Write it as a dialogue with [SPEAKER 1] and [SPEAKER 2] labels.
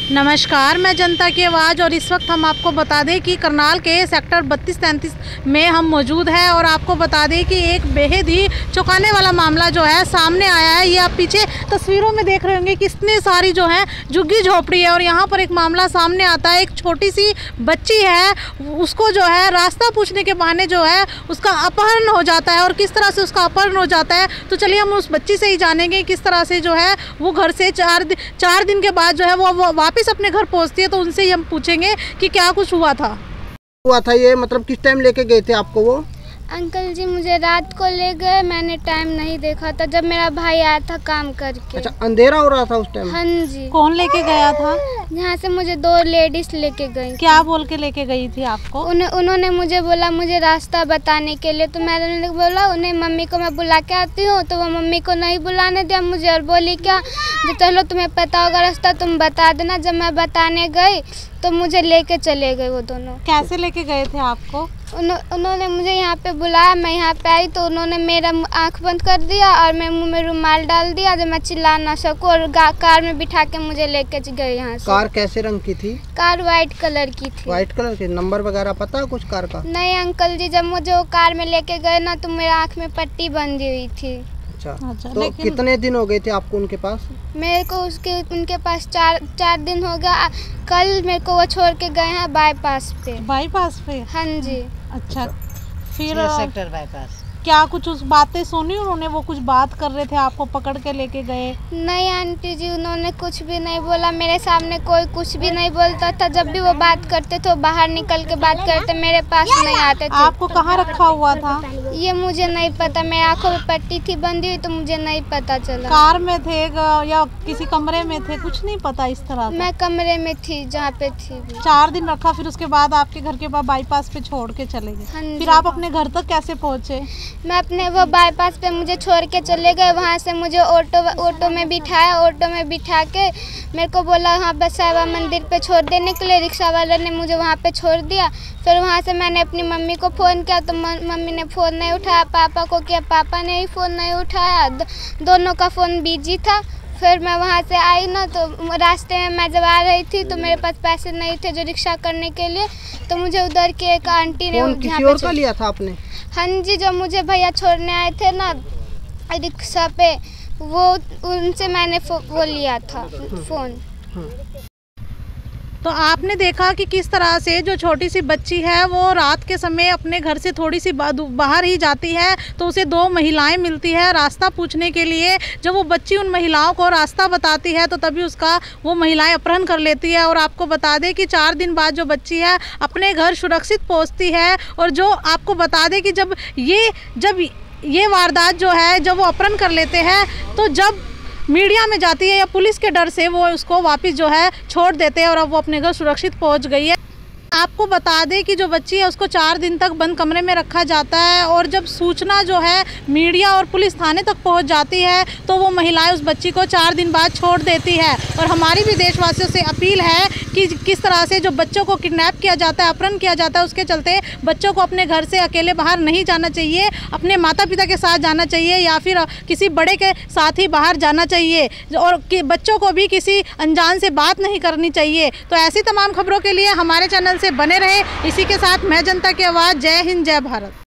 [SPEAKER 1] नमस्कार, मैं जनता की आवाज़ और इस वक्त हम आपको बता दें कि करनाल के सेक्टर 32-33 में हम मौजूद हैं और आपको बता दें कि एक बेहद ही चौंकाने वाला मामला जो है सामने आया है। ये आप पीछे तस्वीरों में देख रहे होंगे कि इतनी सारी जो है झुग्गी झोपड़ी है और यहाँ पर एक मामला सामने आता है। एक छोटी सी बच्ची है, उसको जो है रास्ता पूछने के बहाने जो है उसका अपहरण हो जाता है। और किस तरह से उसका अपहरण हो जाता है तो चलिए हम उस बच्ची से ही जानेंगे किस तरह से जो है वो घर से चार दिन के बाद जो है वो वापस अपने घर पहुंचती है। तो उनसे ही हम पूछेंगे कि क्या कुछ हुआ था।
[SPEAKER 2] ये मतलब किस टाइम लेके गए थे आपको वो?
[SPEAKER 3] अंकल जी मुझे रात को ले गए, मैंने टाइम नहीं देखा था जब मेरा भाई आया था काम करके।
[SPEAKER 2] अच्छा, अंधेरा हो रहा था उस टाइम?
[SPEAKER 3] हाँ जी।
[SPEAKER 1] कौन लेके गया था?
[SPEAKER 3] यहाँ से मुझे 2 लेडीज लेके गई।
[SPEAKER 1] क्या बोल के लेके गई थी आपको?
[SPEAKER 3] उन्होंने मुझे बोला मुझे रास्ता बताने के लिए, तो मैंने बोला उन्हें मम्मी को मैं बुला के आती हूँ। तो वो मम्मी को नहीं बुलाने दिया मुझे और बोली क्या चलो तुम्हें पता होगा रास्ता तुम बता देना। जब मैं बताने गई तो मुझे लेके चले गए वो दोनों।
[SPEAKER 1] कैसे लेके गए थे आपको?
[SPEAKER 3] उन्होंने मुझे यहाँ पे बुलाया, मैं यहाँ पे आई तो उन्होंने मेरा आंख बंद कर दिया और मैं मुंह में रुमाल डाल दिया जब मैं चिल्ला ना सकूं और कार में बिठा के मुझे लेके गए यहाँ से।
[SPEAKER 2] कार कैसे रंग की थी?
[SPEAKER 3] कार वाइट कलर की थी।
[SPEAKER 2] वाइट कलर की? नंबर वगैरह पता है कुछ कार का?
[SPEAKER 3] नहीं अंकल जी, जब मुझे वो कार में लेके गए ना तो मेरे आँख में पट्टी बंधी हुई थी।
[SPEAKER 2] अच्छा, तो कितने दिन हो गए थे आपको उनके पास?
[SPEAKER 3] मेरे को उनके पास चार दिन हो गया। कल मेरे को वो छोड़ के गए हैं बाईपास पे।
[SPEAKER 1] बाईपास पे?
[SPEAKER 3] हाँ जी।
[SPEAKER 1] अच्छा, फिर
[SPEAKER 4] सेक्टर बाईपास
[SPEAKER 1] क्या कुछ उस बातें सुनी उन्होंने? वो कुछ बात कर रहे थे, आपको पकड़ के लेके गए?
[SPEAKER 3] नहीं आंटी जी, उन्होंने कुछ भी नहीं बोला। मेरे सामने कोई कुछ भी नहीं बोलता था। जब भी वो बात करते थे वो बाहर निकल के बात करते, मेरे पास नहीं आते थे।
[SPEAKER 1] आपको कहाँ रखा हुआ था?
[SPEAKER 3] ये मुझे नहीं पता, मेरी आंखों में पट्टी थी बंधी हुई तो मुझे नहीं पता चला।
[SPEAKER 1] कार में थे या किसी कमरे में थे? कुछ नहीं पता इस तरह?
[SPEAKER 3] मैं कमरे में थी जहाँ पे थी।
[SPEAKER 1] 4 दिन रखा, फिर उसके बाद आपके घर के पास बाईपास पे छोड़ के चले गए। फिर आप अपने घर तक कैसे पहुँचे?
[SPEAKER 3] मैं अपने वो बाईपास पे मुझे छोड़ के चले गए। वहाँ से मुझे ऑटो में बिठाया। ऑटो में बिठा के मेरे को बोला हाँ बसावा मंदिर पे छोड़ देने के लिए। रिक्शा वाले ने मुझे वहाँ पे छोड़ दिया। फिर वहाँ से मैंने अपनी मम्मी को फ़ोन किया तो मम्मी ने फ़ोन नहीं उठाया। पापा को किया, पापा ने ही फ़ोन नहीं उठाया। दोनों का फ़ोन बिजी था। फिर मैं वहाँ से आई ना तो रास्ते में मैं जब आ रही थी तो मेरे पास पैसे नहीं थे जो रिक्शा करने के लिए। तो मुझे उधर की एक आंटी ने
[SPEAKER 2] किसी और का लिया था आपने?
[SPEAKER 3] हाँ जी, जो मुझे भैया छोड़ने आए थे ना रिक्शा पे, वो उनसे मैंने वो लिया था फ़ोन।
[SPEAKER 1] तो आपने देखा कि किस तरह से जो छोटी सी बच्ची है वो रात के समय अपने घर से थोड़ी सी बाहर ही जाती है तो उसे 2 महिलाएं मिलती है रास्ता पूछने के लिए। जब वो बच्ची उन महिलाओं को रास्ता बताती है तो तभी उसका वो महिलाएं अपहरण कर लेती है। और आपको बता दें कि 4 दिन बाद जो बच्ची है अपने घर सुरक्षित पहुंचती है। और जो आपको बता दें कि जब ये वारदात जो है जब वो अपहरण कर लेते हैं तो जब मीडिया में जाती है या पुलिस के डर से वो उसको वापस जो है छोड़ देते हैं और अब वो अपने घर सुरक्षित पहुंच गई है। आपको बता दें कि जो बच्ची है उसको 4 दिन तक बंद कमरे में रखा जाता है और जब सूचना जो है मीडिया और पुलिस थाने तक पहुंच जाती है तो वो महिलाएं उस बच्ची को 4 दिन बाद छोड़ देती है। और हमारी भी देशवासियों से अपील है कि किस तरह से जो बच्चों को किडनैप किया जाता है, अपहरण किया जाता है, उसके चलते बच्चों को अपने घर से अकेले बाहर नहीं जाना चाहिए। अपने माता पिता के साथ जाना चाहिए या फिर किसी बड़े के साथ ही बाहर जाना चाहिए और बच्चों को भी किसी अनजान से बात नहीं करनी चाहिए। तो ऐसी तमाम खबरों के लिए हमारे चैनल से बने रहे। इसी के साथ मैं जनता की आवाज़। जय हिंद, जय भारत।